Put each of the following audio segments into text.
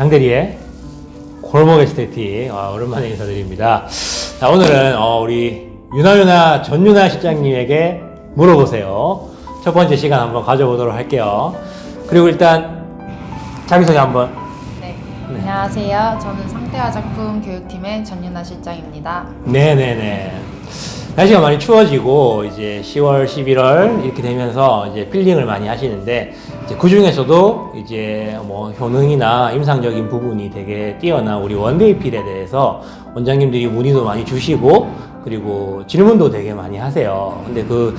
장대리의 골목 에스테틱 오랜만에 인사드립니다. 자, 오늘은 우리 유나유나 전유나 실장님에게 물어보세요. 첫 번째 시간 한번 가져보도록 할게요. 그리고 일단 자기소개 한번. 네. 안녕하세요. 저는 상태화장품 교육팀의 전유나 실장입니다. 네네네. 날씨가 많이 추워지고 이제 10월, 11월 이렇게 되면서 이제 필링을 많이 하시는데 이제 그 중에서도 이제 뭐 효능이나 임상적인 부분이 되게 뛰어난 우리 원데이 필에 대해서 원장님들이 문의도 많이 주시고 그리고 질문도 되게 많이 하세요. 근데 그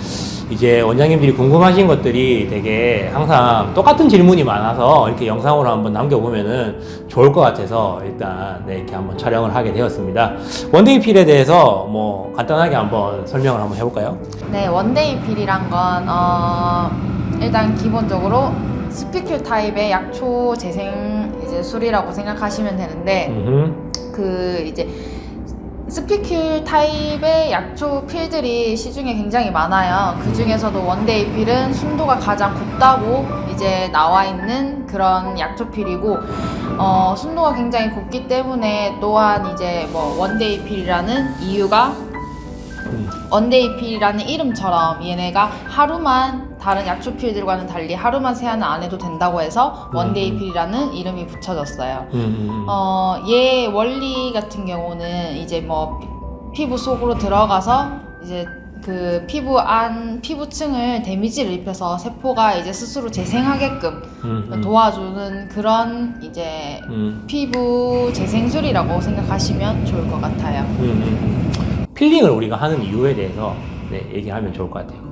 이제 원장님들이 궁금하신 것들이 되게 항상 똑같은 질문이 많아서 이렇게 영상으로 한번 남겨보면은 좋을 것 같아서 일단 이렇게 한번 촬영을 하게 되었습니다. 원데이 필에 대해서 뭐 간단하게 한번 설명을 한번 해볼까요? 네, 원데이 필이란 건 일단 기본적으로 스피큘 타입의 약초 재생 이제 술이라고 생각하시면 되는데 그 이제 스피큘 타입의 약초 필들이 시중에 굉장히 많아요. 그 중에서도 원데이 필은 순도가 가장 곱다고 이제 나와 있는 그런 약초 필이고, 순도가 굉장히 곱기 때문에 또한 이제 뭐 원데이 필이라는 이유가 원데이 필이라는 이름처럼 얘네가 하루만 다른 약초 필들과는 달리 하루만 세안을 안 해도 된다고 해서 원데이 필이라는 이름이 붙여졌어요. 얘 원리 같은 경우는 이제 뭐 피부 속으로 들어가서 이제 그 피부층을 데미지를 입혀서 세포가 이제 스스로 재생하게끔 도와주는 그런 이제 피부 재생술이라고 생각하시면 좋을 것 같아요. 필링을 우리가 하는 이유에 대해서 얘기하면 좋을 것 같아요.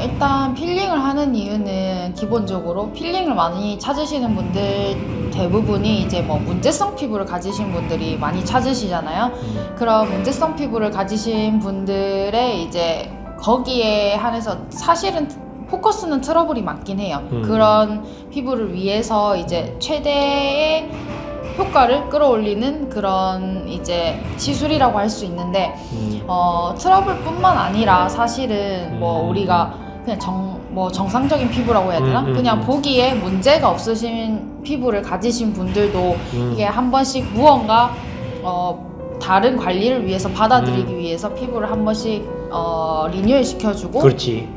일단 필링을 하는 이유는 기본적으로 필링을 많이 찾으시는 분들 대부분이 이제 뭐 문제성 피부를 가지신 분들이 많이 찾으시잖아요. 그런 문제성 피부를 가지신 분들의 이제 거기에 한해서 사실은 포커스는 트러블이 많긴 해요. 그런 피부를 위해서 이제 최대의 효과를 끌어올리는 그런 이제 시술이라고 할 수 있는데 트러블뿐만 아니라 사실은 뭐 우리가 그냥 정상적인 피부라고 해야 되나? 그냥 보기에 문제가 없으신 피부를 가지신 분들도 이게 한 번씩 무언가 다른 관리를 위해서 받아들이기 위해서 피부를 한 번씩 리뉴얼 시켜주고 그렇지.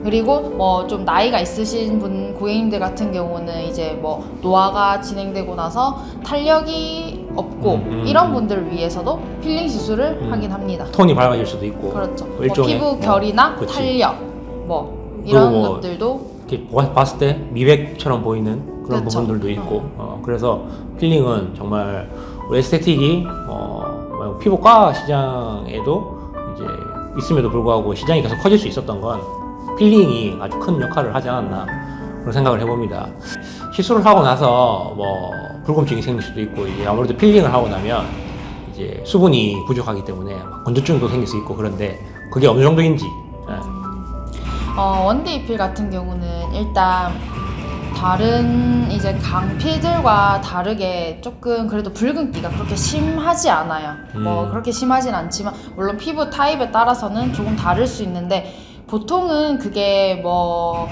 그리고 뭐 좀 나이가 있으신 분 고객님들 같은 경우는 이제 뭐 노화가 진행되고 나서 탄력이 없고 이런 분들을 위해서도 필링 시술을 하긴 합니다. 톤이 밝아질 수도 있고. 그렇죠. 뭐 일종의 피부 결이나 그치. 탄력 뭐 이런 뭐 것들도 이렇게 봤을 때 미백처럼 보이는 그런 그렇죠. 부분들도 있고. 그래서 필링은 정말 우리 에스테틱이 피부과 시장에도 이제 있음에도 불구하고 시장이 계속 커질 수 있었던 건 필링이 아주 큰 역할을 하지 않았나 그런 생각을 해봅니다. 시술을 하고 나서 뭐 불검증이 생길 수도 있고 이제 아무래도 필링을 하고 나면 이제 수분이 부족하기 때문에 건조증도 생길 수 있고 그런데 그게 어느 정도인지. 원데이 필 같은 경우는 일단 다른 이제 강필들과 다르게 조금 그래도 붉은기가 그렇게 심하지 않아요. 뭐 그렇게 심하진 않지만 물론 피부 타입에 따라서는 조금 다를 수 있는데 보통은 그게 뭐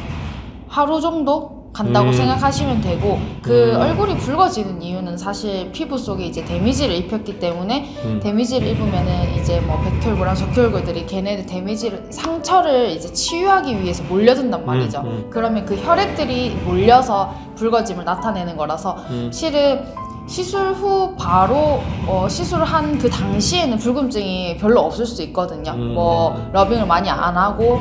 하루 정도 간다고 생각하시면 되고 그 얼굴이 붉어지는 이유는 사실 피부 속에 이제 데미지를 입혔기 때문에 데미지를 입으면은 이제 뭐 백혈구랑 적혈구들이 걔네들 상처를 이제 치유하기 위해서 몰려든단 말이죠. 그러면 그 혈액들이 몰려서 붉어짐을 나타내는 거라서 실은 시술 후 바로 시술을 한 그 당시에는 붉음증이 별로 없을 수 있거든요. 뭐 러빙을 많이 안 하고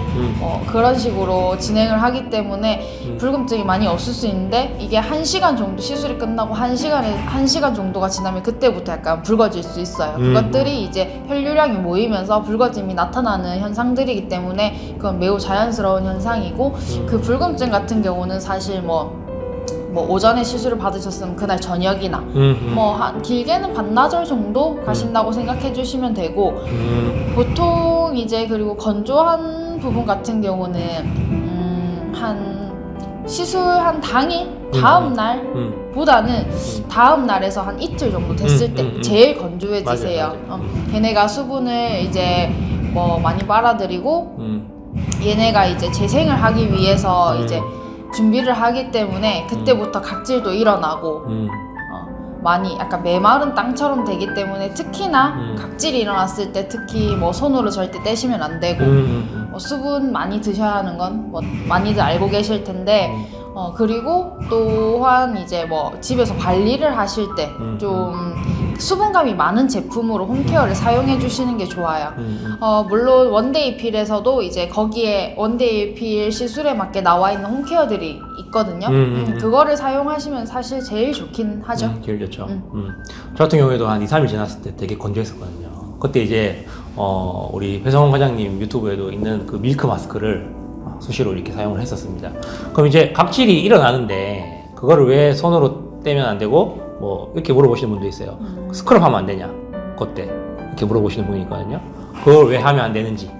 그런 식으로 진행을 하기 때문에 붉음증이 많이 없을 수 있는데 이게 1시간 정도 시술이 끝나고 1시간 정도가 지나면 그때부터 약간 붉어질 수 있어요. 그것들이 이제 혈류량이 모이면서 붉어짐이 나타나는 현상들이기 때문에 그건 매우 자연스러운 현상이고 그 붉음증 같은 경우는 사실 뭐 오전에 시술을 받으셨으면 그날 저녁이나 뭐 한 길게는 반나절 정도 가신다고 생각해 주시면 되고 보통 이제 그리고 건조한 부분 같은 경우는 한 시술한 당일 다음 날보다는 다음 날에서 한 이틀 정도 됐을 때 제일 건조해지세요. 맞아요. 걔네가 수분을 이제 뭐 많이 빨아들이고 얘네가 이제 재생을 하기 위해서 이제 준비를 하기 때문에 그때부터 각질도 일어나고 많이 약간 메마른 땅처럼 되기 때문에 특히나 각질이 일어났을 때 특히 뭐 손으로 절대 떼시면 안 되고 뭐 수분 많이 드셔야 하는 건 뭐 많이들 알고 계실 텐데 그리고 또한 이제 뭐 집에서 관리를 하실 때 좀 수분감이 많은 제품으로 홈케어를 사용해 주시는 게 좋아요. 물론 원데이 필에서도 이제 거기에 원데이 필 시술에 맞게 나와 있는 홈케어들이 있거든요. 그거를 사용하시면 사실 제일 좋긴 하죠. 제일 좋죠. 저 같은 경우에도 한 2, 3일 지났을 때 되게 건조했었거든요. 그때 이제 우리 배성원 과장님 유튜브에도 있는 그 밀크 마스크를 수시로 이렇게 사용을 했었습니다. 그럼 이제 각질이 일어나는데 그거를 왜 손으로 떼면 안 되고 뭐 이렇게 물어보시는 분도 있어요. 스크럽 하면 안 되냐? 그때 이렇게 물어보시는 분이 있거든요. 그걸 왜 하면 안 되는지.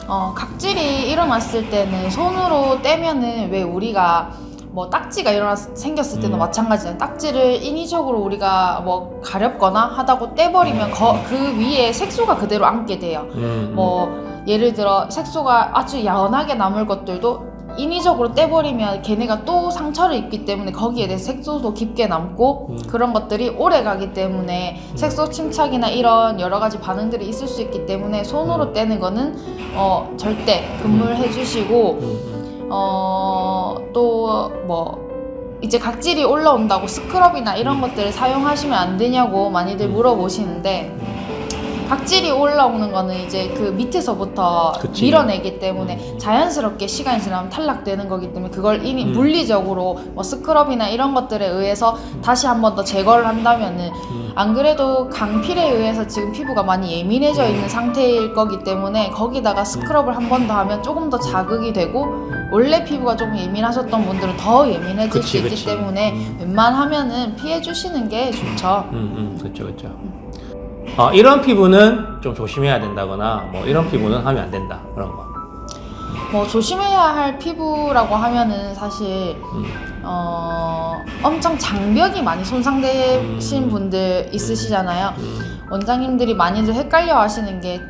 각질이 일어났을 때는 손으로 떼면은 왜 우리가 뭐 딱지가 생겼을 때도 마찬가지잖아요. 딱지를 인위적으로 우리가 뭐 가렵거나 하다고 떼버리면 그 위에 색소가 그대로 앉게 돼요. 뭐 예를 들어 색소가 아주 연하게 남을 것들도 인위적으로 떼버리면 걔네가 또 상처를 입기 때문에 거기에 대해 색소도 깊게 남고 그런 것들이 오래 가기 때문에 색소 침착이나 이런 여러 가지 반응들이 있을 수 있기 때문에 손으로 떼는 거는 절대 금물해 주시고 또 뭐 이제 각질이 올라온다고 스크럽이나 이런 것들을 사용하시면 안 되냐고 많이들 물어보시는데 각질이 올라오는 거는 이제 그 밑에서부터 그치. 밀어내기 때문에 자연스럽게 시간이 지나면 탈락되는 거기 때문에 그걸 이미 물리적으로 뭐 스크럽이나 이런 것들에 의해서 다시 한 번 더 제거를 한다면은 안 그래도 강필에 의해서 지금 피부가 많이 예민해져 있는 상태일 거기 때문에 거기다가 스크럽을 한 번 더 하면 조금 더 자극이 되고 원래 피부가 조금 예민하셨던 분들은 더 예민해질 수 있기 때문에 웬만하면은 피해 주시는 게 좋죠. 그렇죠. 이런 피부는 좀 조심해야 된다거나 뭐 이런 피부는 하면 안 된다 그런 거. 뭐 조심해야 할 피부라고 하면은 사실 엄청 장벽이 많이 손상되신 분들 있으시잖아요. 원장님들이 많이들 헷갈려 하시는 게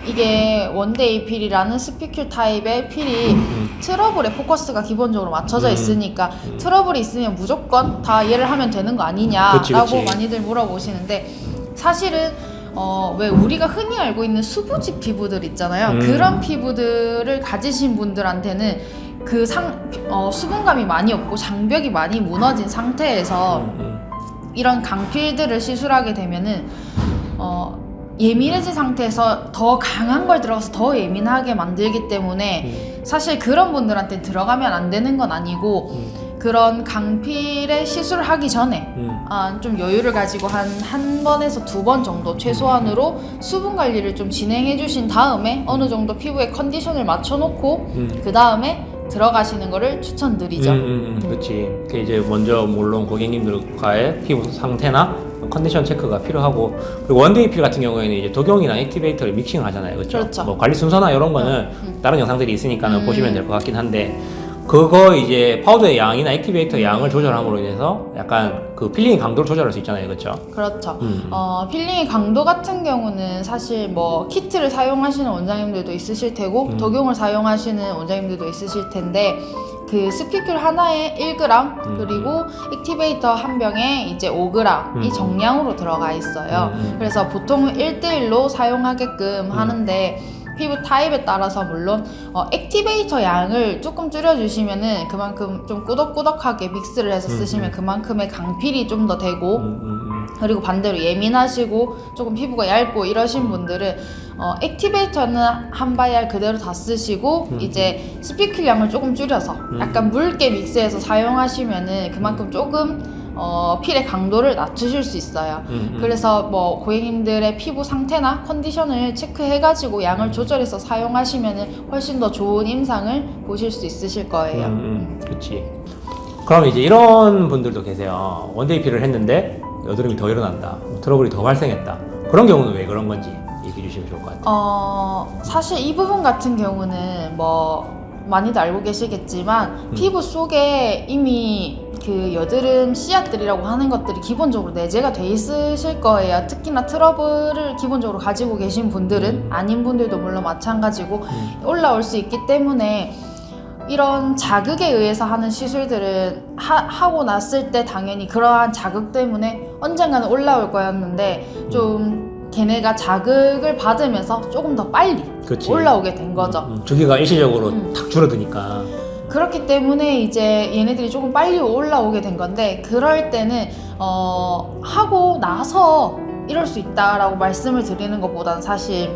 이게 원데이 필이라는 스피큘 타입의 필이 트러블에 포커스가 기본적으로 맞춰져 있으니까 트러블이 있으면 무조건 다 얘를 하면 되는 거 아니냐라고 그치. 많이들 물어보시는데 사실은 왜 우리가 흔히 알고 있는 수부지 피부들 있잖아요. 그런 피부들을 가지신 분들한테는 그 수분감이 많이 없고 장벽이 많이 무너진 상태에서 이런 강필들을 시술하게 되면은 예민해진 상태에서 더 강한 걸 들어가서 더 예민하게 만들기 때문에 사실 그런 분들한테 들어가면 안 되는 건 아니고 그런 강필의 시술을 하기 전에 좀 여유를 가지고 한 번에서 2번 정도 최소한으로 수분 관리를 좀 진행해 주신 다음에 어느 정도 피부의 컨디션을 맞춰놓고 그 다음에 들어가시는 거를 추천드리죠. 그렇지. 이제 먼저 물론 고객님들과의 피부 상태나 컨디션 체크가 필요하고 그리고 원데이 필 같은 경우에는 이제 독용이랑 액티베이터를 믹싱을 하잖아요, 그렇죠? 뭐 관리 순서나 이런 거는 다른 영상들이 있으니까 보시면 될 것 같긴 한데 그거 이제 파우더의 양이나 액티베이터 양을 조절함으로 인해서 약간 그 필링의 강도를 조절할 수 있잖아요, 그렇죠? 그렇죠. 필링의 강도 같은 경우는 사실 뭐 키트를 사용하시는 원장님들도 있으실 테고 독용을 사용하시는 원장님들도 있으실 텐데 그 스피큘 하나에 1g 그리고 액티베이터 한 병에 이제 5g이 정량으로 들어가 있어요. 그래서 보통 1대1로 사용하게끔 하는데 피부 타입에 따라서 물론 액티베이터 양을 조금 줄여주시면은 그만큼 좀 꾸덕꾸덕하게 믹스를 해서 쓰시면 그만큼의 강필이 좀 더 되고 그리고 반대로 예민하시고 조금 피부가 얇고 이러신 분들은 액티베이터는 한 바이알 그대로 다 쓰시고 이제 스피큘 양을 조금 줄여서 약간 묽게 믹스해서 사용하시면은 그만큼 조금 필의 강도를 낮추실 수 있어요. 그래서 뭐 고객님들의 피부 상태나 컨디션을 체크해가지고 양을 조절해서 사용하시면은 훨씬 더 좋은 임상을 보실 수 있으실 거예요. 그렇지. 그럼 이제 이런 분들도 계세요. 원데이 필을 했는데 여드름이 더 일어난다, 트러블이 더 발생했다. 그런 경우는 왜 그런 건지 얘기해 주시면 좋을 것 같아요. 사실 이 부분 같은 경우는 뭐 많이들 알고 계시겠지만 피부 속에 이미 그 여드름 씨앗들이라고 하는 것들이 기본적으로 내재가 돼 있으실 거예요. 특히나 트러블을 기본적으로 가지고 계신 분들은 아닌 분들도 물론 마찬가지고 올라올 수 있기 때문에 이런 자극에 의해서 하는 시술들은 하고 났을 때 당연히 그러한 자극 때문에 언젠가는 올라올 거였는데 좀 걔네가 자극을 받으면서 조금 더 빨리 그치. 올라오게 된 거죠. 주기가 일시적으로 탁 줄어드니까. 그렇기 때문에 이제 얘네들이 조금 빨리 올라오게 된 건데 그럴 때는 하고 나서 이럴 수 있다라고 말씀을 드리는 것보다는 사실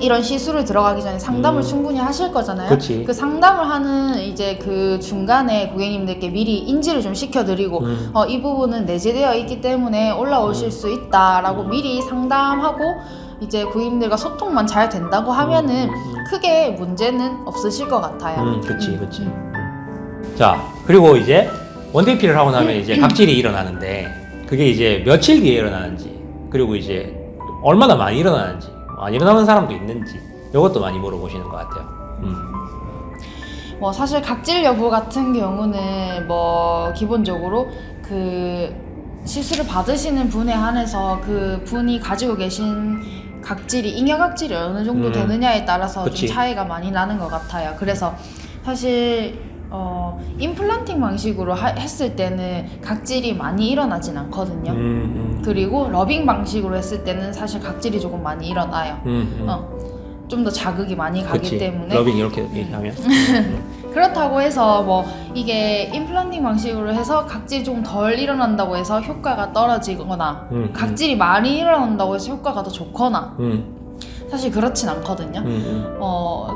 이런 시술을 들어가기 전에 상담을 충분히 하실 거잖아요. 그치. 그 상담을 하는 이제 그 중간에 고객님들께 미리 인지를 좀 시켜드리고 이 부분은 내재되어 있기 때문에 올라오실 수 있다라고 미리 상담하고 이제 고객님들과 소통만 잘 된다고 하면은 크게 문제는 없으실 것 같아요. 그치. 자, 그리고 이제 원데이피를 하고 나면 이제 각질이 일어나는데 그게 이제 며칠 뒤에 일어나는지 그리고 이제 얼마나 많이 일어나는지 안 일어나는 사람도 있는지 이것도 많이 물어보시는 것 같아요. 뭐 사실 각질 여부 같은 경우는 뭐 기본적으로 그 시술을 받으시는 분에 한해서 그 분이 가지고 계신 각질이 잉여각질이 어느 정도 되느냐에 따라서 그치. 좀 차이가 많이 나는 것 같아요. 그래서 사실 임플란팅 방식으로 했을 때는 각질이 많이 일어나진 않거든요. 그리고 러빙 방식으로 했을 때는 사실 각질이 조금 많이 일어나요. 좀 더 자극이 많이 가기 그치. 때문에 러빙 이렇게 하면 그렇다고 해서 뭐 이게 임플란팅 방식으로 해서 각질이 좀 덜 일어난다고 해서 효과가 떨어지거나 각질이 많이 일어난다고 해서 효과가 더 좋거나 사실 그렇진 않거든요.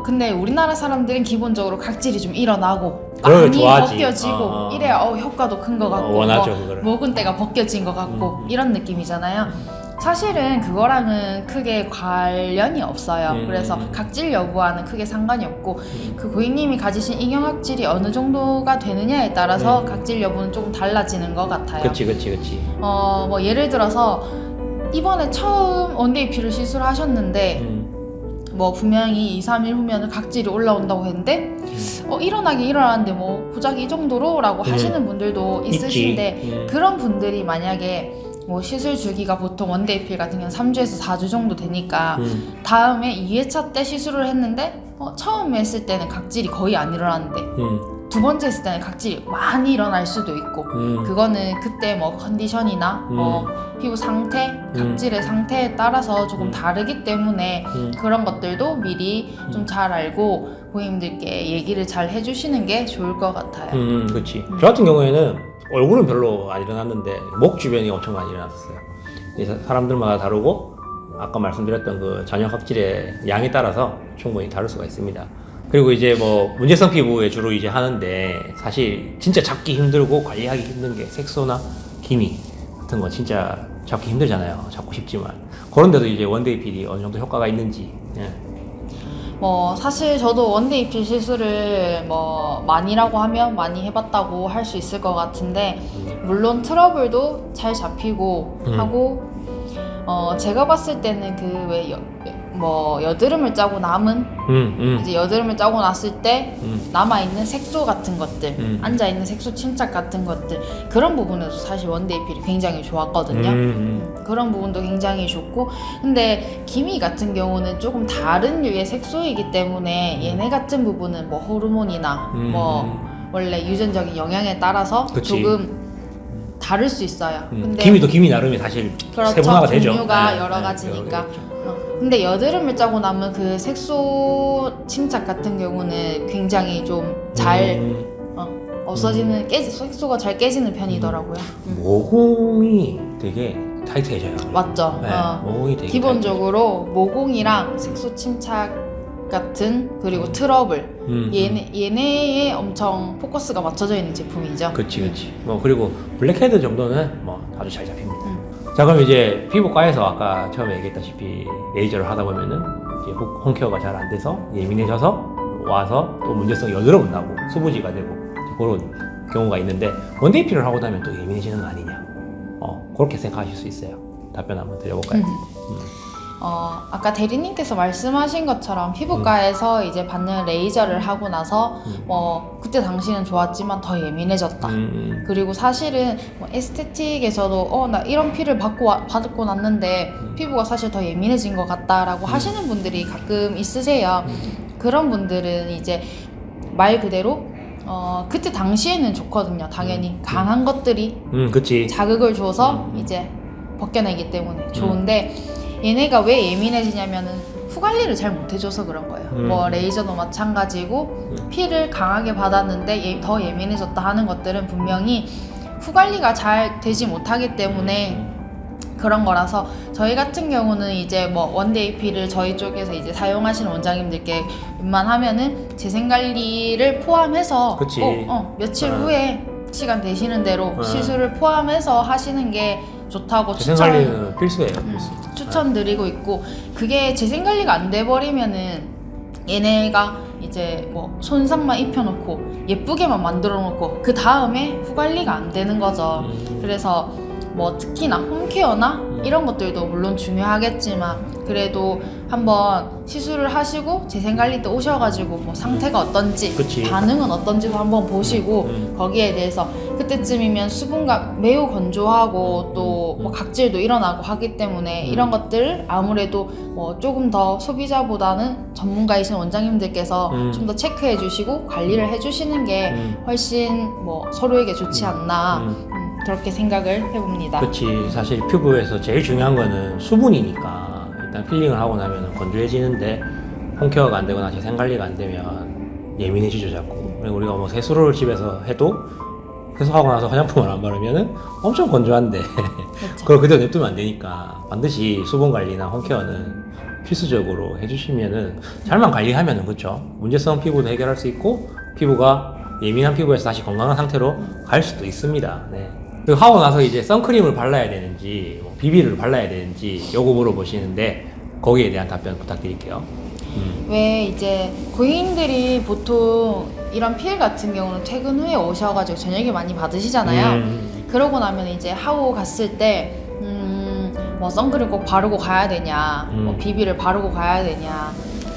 근데 우리나라 사람들은 기본적으로 각질이 좀 일어나고 많이 좋아하지. 벗겨지고 이래야 효과도 큰 것 같고 원하죠, 그거를. 묵은 때가 벗겨진 것 같고 이런 느낌이잖아요. 사실은 그거랑은 크게 관련이 없어요. 그래서 각질 여부와는 크게 상관이 없고 그 고객님이 가지신 잉여각질이 어느 정도가 되느냐에 따라서 각질 여부는 조금 달라지는 것 같아요. 그치. 뭐 예를 들어서 이번에 처음 원데이피를 시술하셨는데 뭐 분명히 2, 3일 후면은 각질이 올라온다고 했는데 일어나긴 일어나는데 뭐 고작 이 정도로 라고 하시는 분들도 있으신데 그런 분들이 만약에 뭐 시술 주기가 보통 원데이필 같은 경우는 3주에서 4주 정도 되니까 다음에 2회차 때 시술을 했는데 처음 했을 때는 각질이 거의 안 일어났는데 두 번째 했을 때는 각질이 많이 일어날 수도 있고 그거는 그때 뭐 컨디션이나 피부 상태, 각질의 상태에 따라서 조금 다르기 때문에 그런 것들도 미리 좀 잘 알고 고객님들께 얘기를 잘 해주시는 게 좋을 것 같아요. 그치. 저 같은 경우에는 얼굴은 별로 안 일어났는데 목 주변이 엄청 많이 일어났었어요. 그래서 사람들마다 다르고 아까 말씀드렸던 그 잔여 각질의 양에 따라서 충분히 다를 수가 있습니다. 그리고 이제 뭐 문제성 피부에 주로 이제 하는데 사실 진짜 잡기 힘들고 관리하기 힘든 게 색소나 기미 같은 거 진짜 잡기 힘들잖아요. 잡고 싶지만 그런데도 이제 원데이필이 어느 정도 효과가 있는지. 뭐 사실 저도 원데이필 시술을 뭐 많이라고 하면 많이 해봤다고 할 수 있을 것 같은데 물론 트러블도 잘 잡히고 하고 제가 봤을 때는 그 왜 여드름을 짜고 남은 이제 여드름을 짜고 났을 때 남아있는 색소 같은 것들 앉아있는 색소 침착 같은 것들 그런 부분에도 사실 원데이필이 굉장히 좋았거든요. 그런 부분도 굉장히 좋고 근데 기미 같은 경우는 조금 다른 류의 색소이기 때문에 얘네 같은 부분은 뭐 호르몬이나 뭐 원래 유전적인 영향에 따라서 그치. 조금 다를 수 있어요. 근데 기미도 기미 나름이 사실 그렇죠. 세분화가 되죠. 종류가 여러 가지니까. 근데 여드름을 짜고 나면 그 색소 침착 같은 경우는 굉장히 좀 잘 없어지는 색소가 잘 깨지는 편이더라고요. 모공이 되게 타이트해져요. 맞죠. 네, 모공이 되게 기본적으로 모공이랑 색소 침착 같은 그리고 트러블 얘네에 엄청 포커스가 맞춰져 있는 제품이죠. 그치. 뭐 그리고 블랙헤드 정도는 뭐 아주 잘 잡힙니다. 자, 그럼 이제 피부과에서 아까 처음에 얘기했다시피 레이저를 하다 보면은 이제 홈케어가 잘 안 돼서 예민해져서 와서 또 문제성 여드름 나고 수부지가 되고 그런 경우가 있는데 원데이필을 하고 나면 또 예민해지는 거 아니냐? 그렇게 생각하실 수 있어요. 답변 한번 드려볼까요? 아까 대리님께서 말씀하신 것처럼 피부과에서 이제 받는 레이저를 하고 나서 그때 당시는 좋았지만 더 예민해졌다. 그리고 사실은 뭐 에스테틱에서도 나 이런 피를 받고 났는데 피부가 사실 더 예민해진 것 같다라고 하시는 분들이 가끔 있으세요. 그런 분들은 이제 말 그대로 그때 당시에는 좋거든요. 당연히 강한 것들이 그치. 자극을 줘서 이제 벗겨내기 때문에 좋은데 얘네가 왜 예민해지냐면은 후 관리를 잘 못해줘서 그런 거예요. 뭐 레이저도 마찬가지고 피를 강하게 받았는데 더 예민해졌다 하는 것들은 분명히 후 관리가 잘 되지 못하기 때문에 그런 거라서 저희 같은 경우는 이제 뭐 원데이 피를 저희 쪽에서 이제 사용하시는 원장님들께 웬만하면은 재생 관리를 포함해서 그치. 꼭 며칠 후에 시간 되시는 대로 시술을 포함해서 하시는 게 좋다고 재생 관리는 필수예요. 필수. 추천드리고 있고 그게 재생 관리가 안 돼 버리면은 얘네가 이제 뭐 손상만 입혀놓고 예쁘게만 만들어 놓고 그 다음에 후 관리가 안 되는 거죠. 그래서 뭐 특히나 홈케어나 이런 것들도 물론 중요하겠지만 그래도 한번 시술을 하시고 재생관리 때 오셔가지고 뭐 상태가 어떤지 그치. 반응은 어떤지도 한번 보시고 거기에 대해서 그때쯤이면 수분감 매우 건조하고 또 뭐 각질도 일어나고 하기 때문에 이런 것들 아무래도 뭐 조금 더 소비자보다는 전문가이신 원장님들께서 좀 더 체크해 주시고 관리를 해 주시는 게 훨씬 뭐 서로에게 좋지 않나 그렇게 생각을 해봅니다. 그치. 사실 피부에서 제일 중요한 거는 수분이니까 일단 필링을 하고 나면 건조해지는데 홈케어가 안 되거나 재생 관리가 안 되면 예민해지죠 자꾸. 그리고 우리가 뭐 세수를 집에서 해도 세수하고 나서 화장품을 안 바르면은 엄청 건조한데 그렇죠. 그걸 그대로 냅두면 안 되니까 반드시 수분 관리나 홈케어는 필수적으로 해주시면은 잘만 관리하면은 그렇죠. 문제성 피부도 해결할 수 있고 피부가 예민한 피부에서 다시 건강한 상태로 갈 수도 있습니다. 네. 그리고 하고 나서 이제 선크림을 발라야 되는지 뭐 비비를 발라야 되는지 요거 물어보시는데 거기에 대한 답변 부탁드릴게요. 왜 이제 고객님들이 보통 이런 피해 같은 경우는 퇴근 후에 오셔가지고 저녁에 많이 받으시잖아요. 그러고 나면 이제 하고 갔을 때 뭐 선크림 꼭 바르고 가야 되냐, 뭐 비비를 바르고 가야 되냐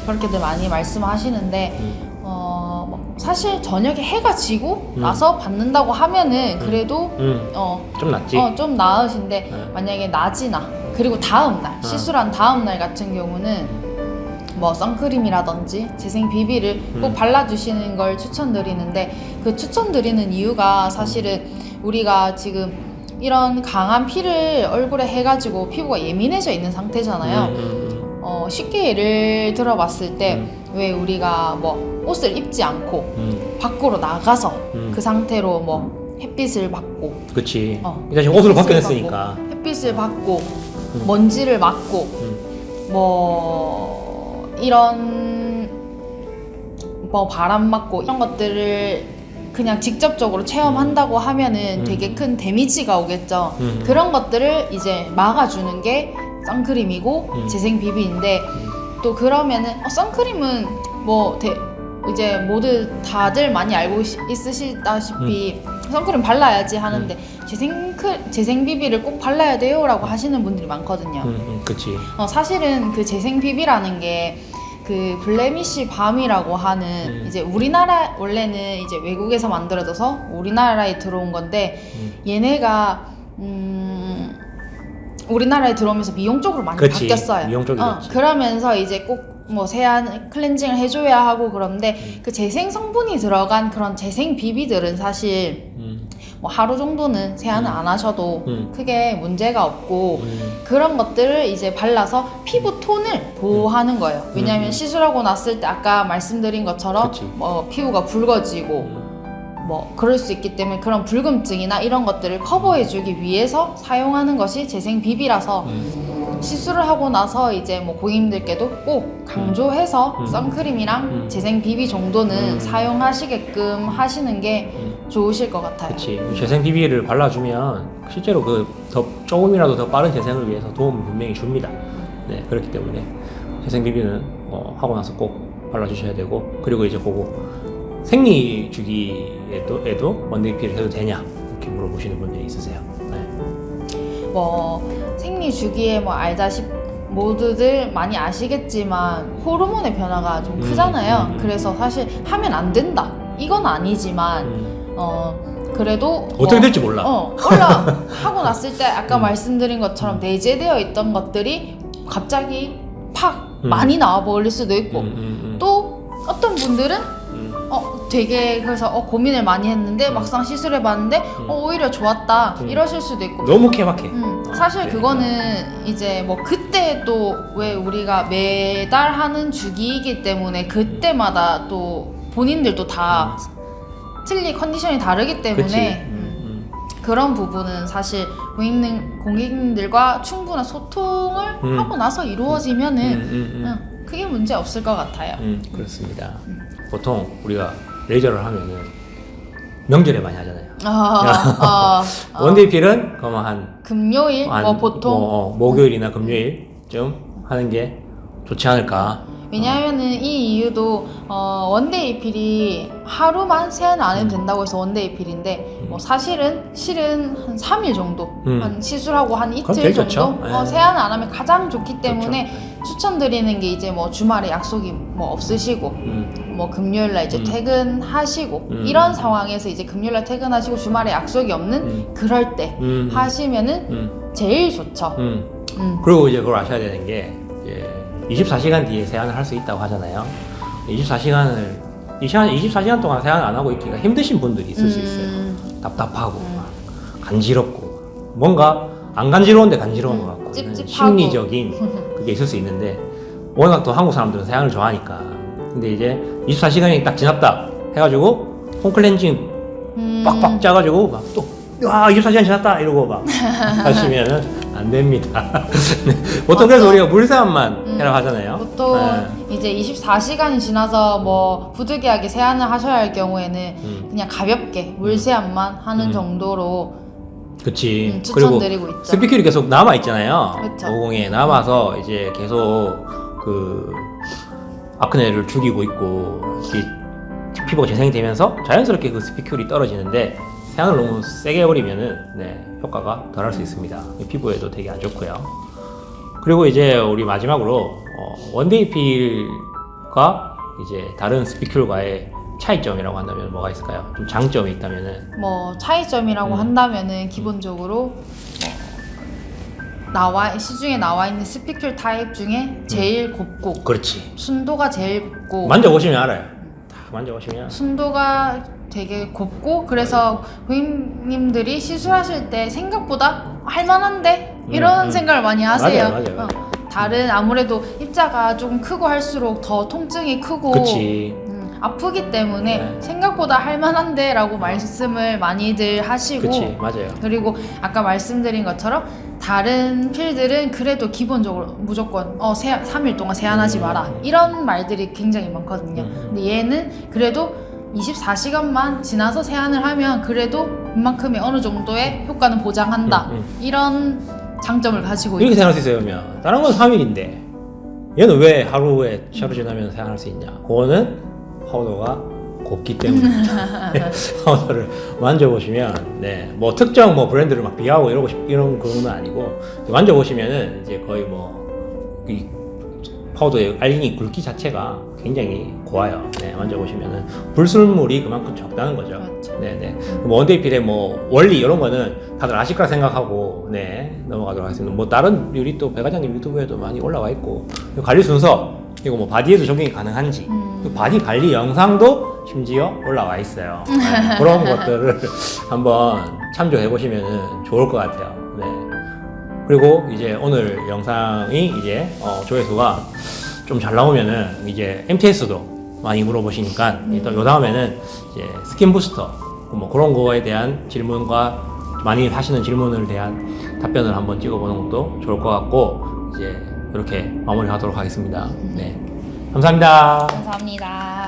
그렇게들 많이 말씀하시는데 뭐 사실 저녁에 해가 지고 나서 받는다고 하면은 그래도 좀 낫지. 좀 나으신데 만약에 낮이나 그리고 다음날 시술한 다음날 같은 경우는 뭐 선크림이라든지 재생 비비를 꼭 발라주시는 걸 추천드리는데 그 추천드리는 이유가 사실은 우리가 지금 이런 강한 피를 얼굴에 해가지고 피부가 예민해져 있는 상태잖아요. 쉽게 예를 들어봤을 때 왜 우리가 뭐 옷을 입지 않고 밖으로 나가서 그 상태로 뭐 햇빛을 받고 그치. 일단 지금 옷을 벗겨냈으니까. 햇빛을 받고 먼지를 맡고 뭐 이런 뭐 바람 맞고 이런 것들을 그냥 직접적으로 체험한다고 하면은 되게 큰 데미지가 오겠죠. 그런 것들을 이제 막아주는 게 선크림이고 재생 비비인데 또 그러면은 선크림은 뭐 이제 모두 다들 많이 알고 있으시다시피 선크림 발라야지 하는데 재생 비비를 꼭 발라야 돼요라고 하시는 분들이 많거든요. 그치. 사실은 그 재생 비비라는 게 그 블레미쉬 밤이라고 하는 이제 우리나라 원래는 이제 외국에서 만들어져서 우리나라에 들어온 건데 얘네가 우리나라에 들어오면서 미용 쪽으로 많이 그치. 바뀌었어요. 미용 쪽이 됐지. 그러면서 이제 꼭 뭐 세안 클렌징을 해줘야 하고 그런데 그 재생 성분이 들어간 그런 재생 비비들은 사실 뭐 하루 정도는 세안을 안 하셔도 크게 문제가 없고 그런 것들을 이제 발라서 피부 톤을 보호하는 거예요. 왜냐하면 시술하고 났을 때 아까 말씀드린 것처럼 그치. 뭐 피부가 붉어지고 뭐 그럴 수 있기 때문에 그런 붉음증이나 이런 것들을 커버해주기 위해서 사용하는 것이 재생 비비라서 시술을 하고 나서 이제 뭐 고객님들께도 꼭 강조해서 선크림이랑 재생 비비 정도는 사용하시게끔 하시는 게 좋으실 것 같아요. 그치. 재생 비비를 발라주면 실제로 그 더 조금이라도 더 빠른 재생을 위해서 도움을 분명히 줍니다. 네, 그렇기 때문에 재생 비비는 하고 나서 꼭 발라주셔야 되고 그리고 이제 그거 생리 주기에도 원데이 피를 해도 되냐 이렇게 물어보시는 분들이 있으세요. 네. 뭐 생리 주기에 뭐 모두들 많이 아시겠지만 호르몬의 변화가 좀 크잖아요. 그래서 사실 하면 안 된다 이건 아니지만 그래도 어떻게 될지 몰라. 하고 났을 때 아까 말씀드린 것처럼 내재되어 있던 것들이 갑자기 팍 많이 나와 버릴 수도 있고 또 어떤 분들은 되게 그래서 고민을 많이 했는데 막상 시술해봤는데 오히려 좋았다 이러실 수도 있고 너무 케바케. 사실 네. 그거는 이제 뭐 그때 또 왜 우리가 매달 하는 주기이기 때문에 그때마다 또 본인들도 다 틀리 컨디션이 다르기 때문에 그치. 그런 부분은 사실 고객님들과 충분한 소통을 하고 나서 이루어지면은 크게 문제 없을 것 같아요. 그렇습니다. 보통 우리가 레이저를 하면은 명절에 많이 하잖아요. 원데이 필은 그러면 한 금요일 뭐 보통 목요일이나 금요일쯤 하는 게 좋지 않을까. 왜냐하면은 이 이유도 원데이 필이 하루만 세안 안 해도 된다고 해서 원데이 필인데 뭐 사실은 실은 한 3일 정도 한 시술하고 한 그럼 이틀 제일 정도 좋죠. 세안 안 하면 가장 좋기 때문에 추천드리는 게 이제 뭐 주말에 약속이 뭐 없으시고 뭐 금요일날 이제 퇴근하시고 이런 상황에서 이제 금요일날 퇴근하시고 주말에 약속이 없는 그럴 때 하시면은 제일 좋죠. 그리고 이제 그걸 아셔야 되는 게 이제 24시간 뒤에 세안을 할 수 있다고 하잖아요. 24시간 동안 세안 안 하고 있기가 힘드신 분들이 있을 수 있어요. 답답하고 막 간지럽고 뭔가 안 간지러운데 간지러운 것 같고 찝찝하고. 심리적인 그게 있을 수 있는데 워낙 또 한국 사람들은 세안을 좋아하니까 근데 이제 24시간이 딱 지났다 해가지고 홈클렌징 빡빡 짜가지고 막 또 24시간 지났다 이러고 막 하시면은 안 됩니다. 네. 보통 그래서 우리가 물세안만 해라 하잖아요. 보통 이제 24시간이 지나서 뭐 부득이하게 세안을 하셔야 할 경우에는 그냥 가볍게 물세안만 하는 정도로 그치. 추천드리고 그리고 있죠. 스피큘이 계속 남아 있잖아요. 그쵸. 모공에 남아서 이제 계속 그 아크네를 죽이고 있고 이렇게 피부가 재생이 되면서 자연스럽게 그 스피큘이 떨어지는데 세안을 너무 세게 해버리면은 효과가 덜할 수 있습니다. 피부에도 되게 안 좋고요. 그리고 이제 우리 마지막으로 원데이 필과 이제 다른 스피큘과의 차이점이라고 한다면 뭐가 있을까요? 좀 장점이 있다면은 뭐 차이점이라고 한다면은 기본적으로 시중에 나와 있는 스피큘 타입 중에 제일 곱고 그렇지. 순도가 제일 곱고 만져보시면 알아요. 다 만져보시면 순도가 되게 곱고 그래서 고객님들이 시술하실 때 생각보다 할만한데 이런 생각을 많이 하세요. 맞아요. 다른 아무래도 입자가 조금 크고 할수록 더 통증이 크고 그치. 아프기 때문에 생각보다 할만한데 라고 말씀을 많이들 하시고 그치. 맞아요. 그리고 아까 말씀드린 것처럼 다른 필들은 그래도 기본적으로 무조건 3일 동안 세안하지 마라 이런 말들이 굉장히 많거든요. 근데 얘는 그래도 24시간만 지나서 세안을 하면 그래도 그만큼의 어느 정도의 효과는 보장한다 이런 장점을 가지고 이렇게 있죠. 생각할 수 있어요. 그러면 다른 건 3일인데 얘는 왜 하루에 샤워 지나면 세안할 수 있냐? 그거는 파우더가 곱기 때문에 파우더를 만져보시면 뭐 특정 브랜드를 막 비하고 이런 그런 건 아니고 만져보시면은 이제 거의 이 파우더의 알갱이 굵기 자체가 굉장히 고와요. 만져보시면은 불순물이 그만큼 적다는 거죠. 그렇죠. 원데이 필의 원리 이런 거는 다들 아실 거라 생각하고 넘어가도록 하겠습니다. 다른 요리 또 배과장님 유튜브에도 많이 올라와 있고 관리 순서 그리고 바디에도 적용이 가능한지 또 바디 관리 영상도 심지어 올라와 있어요. 그런 것들을 한번 참조해 보시면 좋을 것 같아요. 그리고 이제 오늘 영상이 이제 조회수가 좀 잘 나오면은 이제 MTS도 많이 물어보시니까 일단 요 다음에는 이제 스킨 부스터 그런 거에 대한 질문과 많이 하시는 질문을 대한 답변을 한번 찍어보는 것도 좋을 것 같고 이제 이렇게 마무리하도록 하겠습니다. 감사합니다. 감사합니다.